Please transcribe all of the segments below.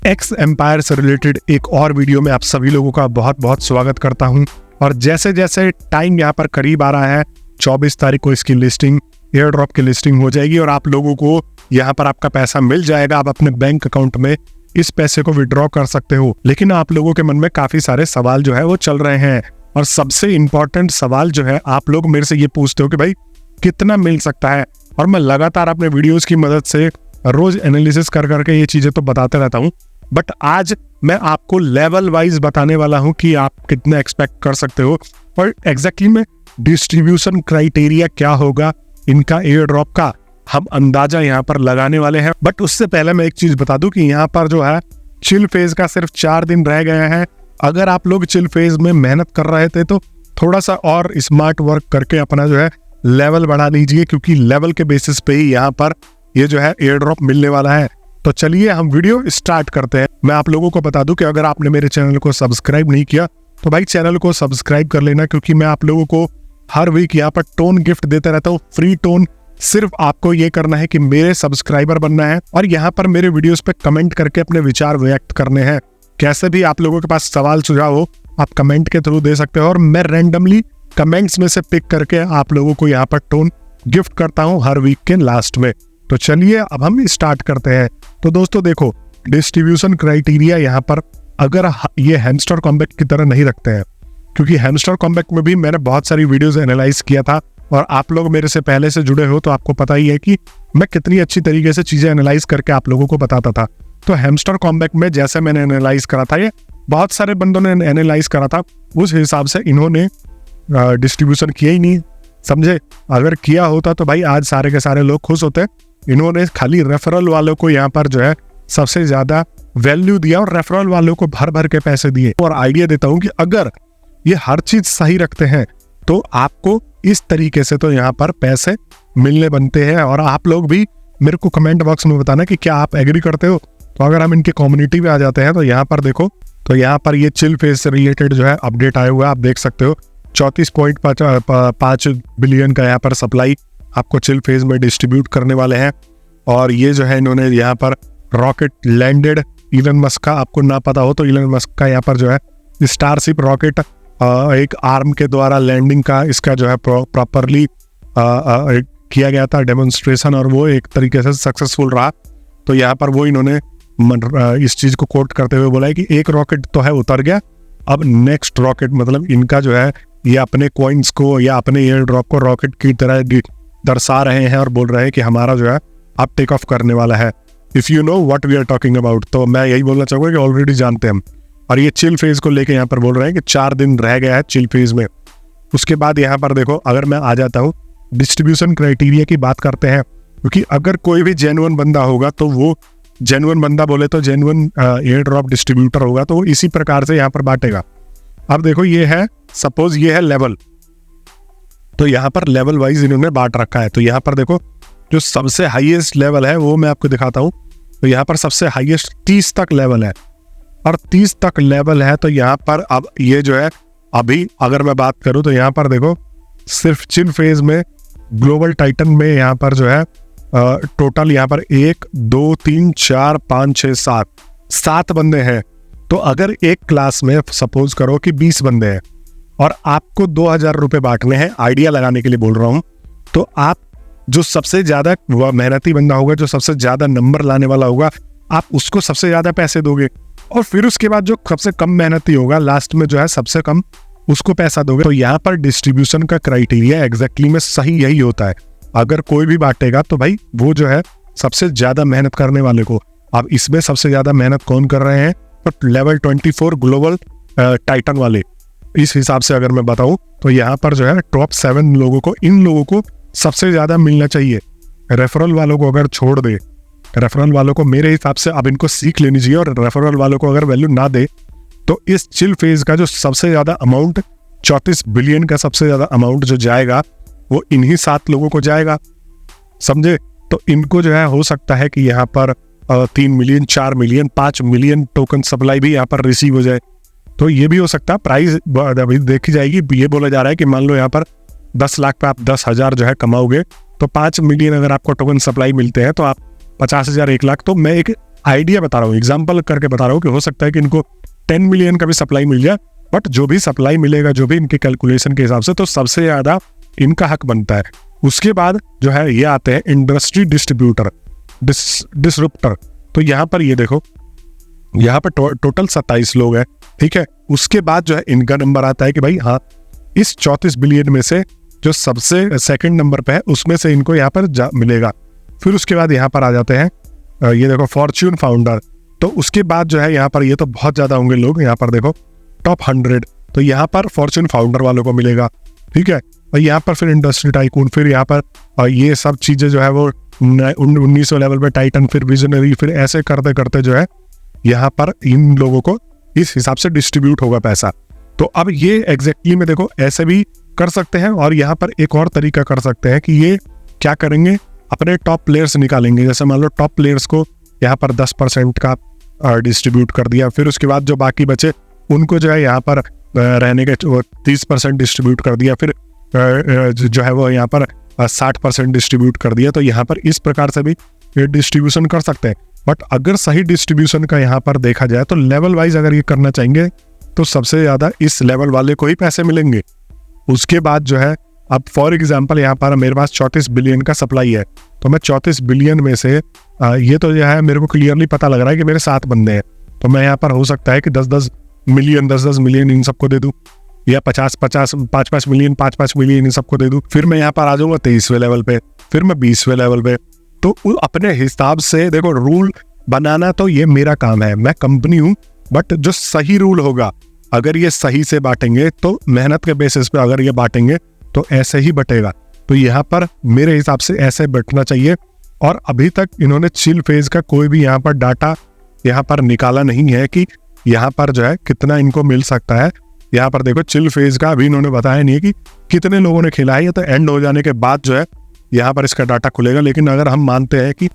X empire से related एक और वीडियो में आप सभी लोगों का बहुत बहुत स्वागत करता हूं। और जैसे जैसे टाइम यहाँ पर करीब आ रहा है, 24 तारीख को इसकी लिस्टिंग, एयर ड्रॉप की लिस्टिंग हो जाएगी और आप लोगों को यहाँ पर आपका पैसा मिल जाएगा। आप अपने बैंक अकाउंट में इस पैसे को विड्रॉ कर सकते हो। लेकिन आप लोगों के मन में काफी सारे सवाल जो है वो चल रहे हैं, और सबसे इंपॉर्टेंट सवाल जो है, आप लोग मेरे से ये पूछते हो कि भाई कितना मिल सकता है। और मैं लगातार अपने वीडियोस की मदद से रोज एनालिसिस कर करके ये चीजें तो बताते रहता हूँ, बट आज मैं आपको लेवल वाइज बताने वाला हूं कि आप कितना एक्सपेक्ट कर सकते हो और एग्जैक्टली में डिस्ट्रीब्यूशन क्राइटेरिया क्या होगा इनका एयर ड्रॉप का, हम अंदाजा यहाँ पर लगाने वाले हैं। बट उससे पहले मैं एक चीज बता दूं कि यहाँ पर जो है चिल फेज का सिर्फ 4 दिन रह गए हैं। अगर आप लोग चिल फेज में मेहनत कर रहे थे तो थोड़ा सा और स्मार्ट वर्क करके अपना जो है लेवल बढ़ा लीजिए, क्योंकि लेवल के बेसिस पे ही यहाँ पर ये जो है एयर ड्रॉप मिलने वाला है। तो चलिए हम वीडियो स्टार्ट करते हैं। मैं आप लोगों को बता दूं कि अगर आपने मेरे चैनल को सब्सक्राइब नहीं किया तो भाई चैनल को सब्सक्राइब कर लेना, क्योंकि मैं आप लोगों को हर वीक यहाँ पर टोन गिफ्ट देता रहता हूँ, फ्री टोन। सिर्फ आपको ये करना है कि मेरे सब्सक्राइबर बनना है और यहाँ पर मेरे वीडियोस पे कमेंट करके अपने विचार व्यक्त करने हैं। कैसे भी आप लोगों के पास सवाल सुझाव हो, आप कमेंट के थ्रू दे सकते हो और मैं रैंडमली कमेंट्स में से पिक करके आप लोगों को यहाँ पर टोन गिफ्ट करता हूँ हर वीक के लास्ट में। तो चलिए अब हम स्टार्ट करते हैं। तो दोस्तों देखो, डिस्ट्रीब्यूशन क्राइटेरिया यहाँ पर अगर ये हैमस्टर कॉम्बैक्ट की तरह नहीं रखते हैं, क्योंकि हैमस्टर कॉम्बैक्ट में भी मैंने बहुत सारी वीडियोस एनालाइज किया था और आप लोग मेरे से पहले से जुड़े हो तो आपको पता ही है कि मैं कितनी अच्छी तरीके से चीजें एनालाइज करके आप लोगों को बताता था। तो हैमस्टर कॉम्बैक्ट में जैसे मैंने एनालाइज करा था, ये बहुत सारे बंदों ने एनालाइज करा था, उस हिसाब से इन्होंने डिस्ट्रीब्यूशन किया ही नहीं, समझे। अगर किया होता तो भाई आज सारे के सारे लोग खुश होते। इन्होंने खाली रेफरल वालों को यहाँ पर जो है सबसे ज्यादा वैल्यू दिया और रेफरल वालों को भर भर के पैसे दिए। और आइडिया देता हूं कि अगर ये हर चीज सही रखते हैं तो आपको इस तरीके से तो यहाँ पर पैसे मिलने बनते हैं। और आप लोग भी मेरे को कमेंट बॉक्स में बताना कि क्या आप एग्री करते हो। तो अगर हम इनके कम्युनिटी में आ जाते हैं तो यहाँ पर देखो, तो यहाँ पर ये चिल फेज से रिलेटेड जो है अपडेट आया हुआ है, आप देख सकते हो। 34.5 बिलियन का यहाँ पर सप्लाई आपको चिल फेज में डिस्ट्रीब्यूट करने वाले हैं। और ये जो है इन्होंने यहाँ पर रॉकेट लैंडेड, इलन मस्क का, आपको ना पता हो तो इलन मस्क का यहाँ पर जो है स्टारशिप रॉकेट एक आर्म के द्वारा लैंडिंग का इसका जो है प्रॉपरली किया गया था डेमोन्स्ट्रेशन, और वो एक तरीके से सक्सेसफुल रहा। तो यहाँ पर वो इन्होंने इस चीज को कोट करते हुए बोला है कि एक रॉकेट तो है उतर गया, अब नेक्स्ट रॉकेट, मतलब इनका जो है ये अपने कॉइन्स को या अपने एयर ड्रॉप को रॉकेट की तरह दर्शा रहे हैं और बोल रहे हैं कि हमारा जो है अब टेक ऑफ करने वाला है। If you know what we are talking about, तो मैं यही बोलना चाहूंगा कि ऑलरेडी जानते हैं हम। और ये चिल फेज को लेके यहाँ पर बोल रहे हैं कि 4 दिन रह गया है चिल फेज में। उसके बाद यहाँ पर देखो, अगर मैं आ जाता हूँ डिस्ट्रीब्यूशन क्राइटेरिया की बात करते हैं, क्योंकि अगर कोई भी जेन्युइन बंदा होगा तो वो जेन्युइन बंदा बोले तो जेन्युइन एयर ड्रॉप डिस्ट्रीब्यूटर होगा, तो वो इसी प्रकार से यहाँ पर बांटेगा। अब देखो, ये है सपोज ये है लेवल, तो यहाँ पर लेवल वाइज इन्होंने बांट रखा है। तो यहाँ पर देखो, जो सबसे हाईएस्ट लेवल है वो मैं आपको दिखाता हूँ। तो यहाँ पर सबसे हाईएस्ट 30 तक लेवल है, और 30 तक लेवल है। तो यहाँ पर अब ये जो है, अभी अगर मैं बात करूँ तो यहाँ पर देखो, सिर्फ चिल फेज में ग्लोबल टाइटन में यहाँ पर जो है टोटल यहाँ पर 1 2 3 4 5 6 7 बंदे हैं। तो अगर एक क्लास में सपोज करो कि 20 बंदे हैं और आपको 2000 रुपए बांटने हैं, आइडिया लगाने के लिए बोल रहा हूं, तो आप जो सबसे ज्यादा मेहनती बंदा होगा, जो सबसे ज्यादा नंबर लाने वाला होगा, आप उसको सबसे ज्यादा पैसे दोगे। और फिर उसके बाद जो सबसे कम मेहनती होगा, लास्ट में जो है सबसे कम, उसको पैसा दोगे। तो यहाँ पर डिस्ट्रीब्यूशन का क्राइटेरिया एग्जैक्टली में सही यही होता है। अगर कोई भी बांटेगा तो भाई वो जो है सबसे ज्यादा मेहनत करने वाले को। अब इसमें सबसे ज्यादा मेहनत कौन कर रहे हैं? तो लेवल 24 ग्लोबल टाइटन वाले। इस हिसाब से अगर मैं बताऊं तो यहाँ पर जो है टॉप 7 लोगों को, इन लोगों को सबसे ज्यादा मिलना चाहिए। रेफरल वालों को अगर छोड़ दे, रेफरल वालों को मेरे हिसाब से अब इनको सीख लेनी चाहिए, और रेफरल वालों को अगर वैल्यू ना दे तो इस चिल फेज का जो सबसे ज्यादा अमाउंट 34 बिलियन का सबसे ज्यादा अमाउंट जो जाएगा वो इन्हीं 7 लोगों को जाएगा, समझे। तो इनको जो है हो सकता है कि यहाँ पर 3 million 4 million 5 million token supply भी यहाँ पर रिसीव हो जाए। तो ये भी हो सकता है। प्राइस अभी देखी जाएगी। ये बोला जा रहा है कि मान लो यहाँ पर 10 लाख पे आप 10,000 जो है कमाओगे, तो 5 मिलियन अगर आपको टोकन सप्लाई मिलते हैं तो आप 50,000 1 लाख, तो मैं एक आइडिया बता रहा हूँ, एग्जाम्पल करके बता रहा हूँ कि हो सकता है कि इनको 10 मिलियन का भी सप्लाई मिल जाए, बट जो भी सप्लाई मिलेगा, जो भी इनके कैलकुलेशन के हिसाब से, तो सबसे ज्यादा इनका हक बनता है। उसके बाद जो है ये आते हैं इंडस्ट्री डिस्ट्रीब्यूटर, डिसरप्टर। तो यहाँ पर ये देखो, यहाँ पर टोटल 27 लोग हैं, ठीक है। उसके बाद जो है इनका नंबर आता है कि भाई हाँ, इस 34 बिलियन में से जो सबसे सेकंड नंबर पे है उसमें से इनको यहाँ पर मिलेगा। फिर उसके बाद यहाँ पर आ जाते हैं ये देखो फॉर्च्यून फाउंडर। तो उसके बाद जो है यहाँ पर ये तो बहुत ज्यादा होंगे लोग, यहाँ पर देखो टॉप 100, तो यहाँ पर फॉर्च्यून फाउंडर वालों को मिलेगा, ठीक है। और यहाँ पर फिर इंडस्ट्री टाइकून, फिर यहाँ पर ये सब चीजें जो है वो 1900 लेवल पे टाइटन, फिर विजनरी, फिर ऐसे करते करते जो है यहाँ पर इन लोगों को इस हिसाब से डिस्ट्रीब्यूट होगा पैसा। तो अब ये एग्जैक्टली में देखो ऐसे भी कर सकते हैं, और यहाँ पर एक और तरीका कर सकते हैं कि ये क्या करेंगे, अपने टॉप प्लेयर्स निकालेंगे। जैसे मान लो टॉप प्लेयर्स को यहाँ पर 10% का डिस्ट्रीब्यूट कर दिया, फिर उसके बाद जो बाकी बचे उनको जो है यहाँ पर रहने के 30% डिस्ट्रीब्यूट कर दिया, फिर जो है वो यहाँ पर 60% डिस्ट्रीब्यूट कर दिया। तो यहाँ पर इस प्रकार से भी डिस्ट्रीब्यूशन कर सकते हैं। बट अगर सही डिस्ट्रीब्यूशन का यहाँ पर देखा जाए तो लेवल वाइज अगर ये करना चाहेंगे तो सबसे ज्यादा इस लेवल वाले को ही पैसे मिलेंगे। उसके बाद जो है, अब फॉर एग्जांपल यहाँ पर मेरे पास 34 बिलियन का सप्लाई है, तो मैं 34 बिलियन में से ये तो जो है मेरे को क्लियरली पता लग रहा है कि मेरे 7 बंदे हैं, तो मैं यहाँ पर हो सकता है कि 10-10 मिलियन इन सबको दे दूं, या 5-5 मिलियन 5-5 मिलियन इन सबको दे दूं। फिर मैं यहाँ पर आ जाऊंगा 23वें लेवल पे, फिर मैं 20वें लेवल पे। तो अपने हिसाब से देखो, रूल बनाना तो ये मेरा काम है, मैं कंपनी हूँ, बट जो सही रूल होगा, अगर ये सही से बांटेंगे तो मेहनत के बेसिस पे अगर ये बांटेंगे तो ऐसे ही बटेगा। तो यहाँ पर मेरे हिसाब से ऐसे बटना चाहिए। और अभी तक इन्होंने चिल फेज का कोई भी यहाँ पर डाटा यहाँ पर निकाला नहीं है कि यहाँ पर जो है कितना इनको मिल सकता है। यहाँ पर देखो चिल फेज का अभी इन्होंने बताया नहीं है कि कितने लोगों ने खेला है, ये तो एंड हो जाने के बाद जो है यहाँ पर इसका डाटा खुलेगा। लेकिन अगर हम मानते हैं कि,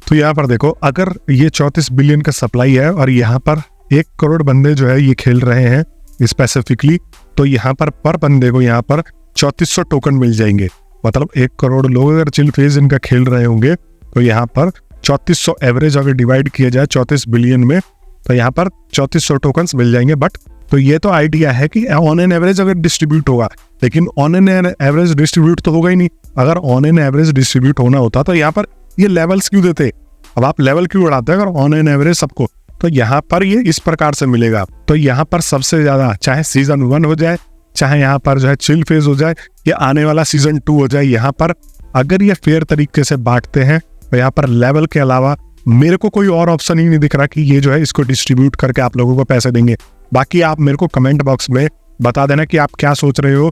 तो यहाँ पर देखो अगर ये 34 बिलियन का सप्लाई है और यहाँ पर 1 करोड़ बंदे जो है ये खेल रहे हैं स्पेसिफिकली, तो यहाँ पर बंदे को यहाँ पर 3400 टोकन मिल जाएंगे। मतलब 1 करोड़ लोग अगर चिल फेज इनका खेल रहे होंगे तो यहाँ पर 3400 एवरेज अगर डिवाइड किया जाए 34 बिलियन में, तो यहाँ पर 3400 टोकन्स मिल जाएंगे। बट तो ये तो आइडिया है कि ऑन एन एवरेज अगर डिस्ट्रीब्यूट होगा, लेकिन ऑन एन एवरेज डिस्ट्रीब्यूट तो होगा ही नहीं। अगर ऑन एन एवरेज डिस्ट्रीब्यूट होना होता तो यहाँ पर ये लेवल्स क्यों देते? अब आप लेवल क्यों बढ़ाते हैं अगर ऑन एन एवरेज सबको? तो यहाँ पर ये इस प्रकार से मिलेगा। तो यहाँ पर सबसे ज्यादा चाहे सीजन 1 हो जाए, चाहे यहाँ पर जो है चिल फेज हो जाए, या आने वाला सीजन 2 हो जाए, यहाँ पर अगर ये फेयर तरीके से बांटते हैं तो यहाँ पर लेवल के अलावा मेरे को कोई और ऑप्शन ही नहीं दिख रहा कि ये जो है इसको डिस्ट्रीब्यूट करके आप लोगों को पैसे देंगे। बाकी आप मेरे को कमेंट बॉक्स में बता देना कि आप क्या सोच रहे हो।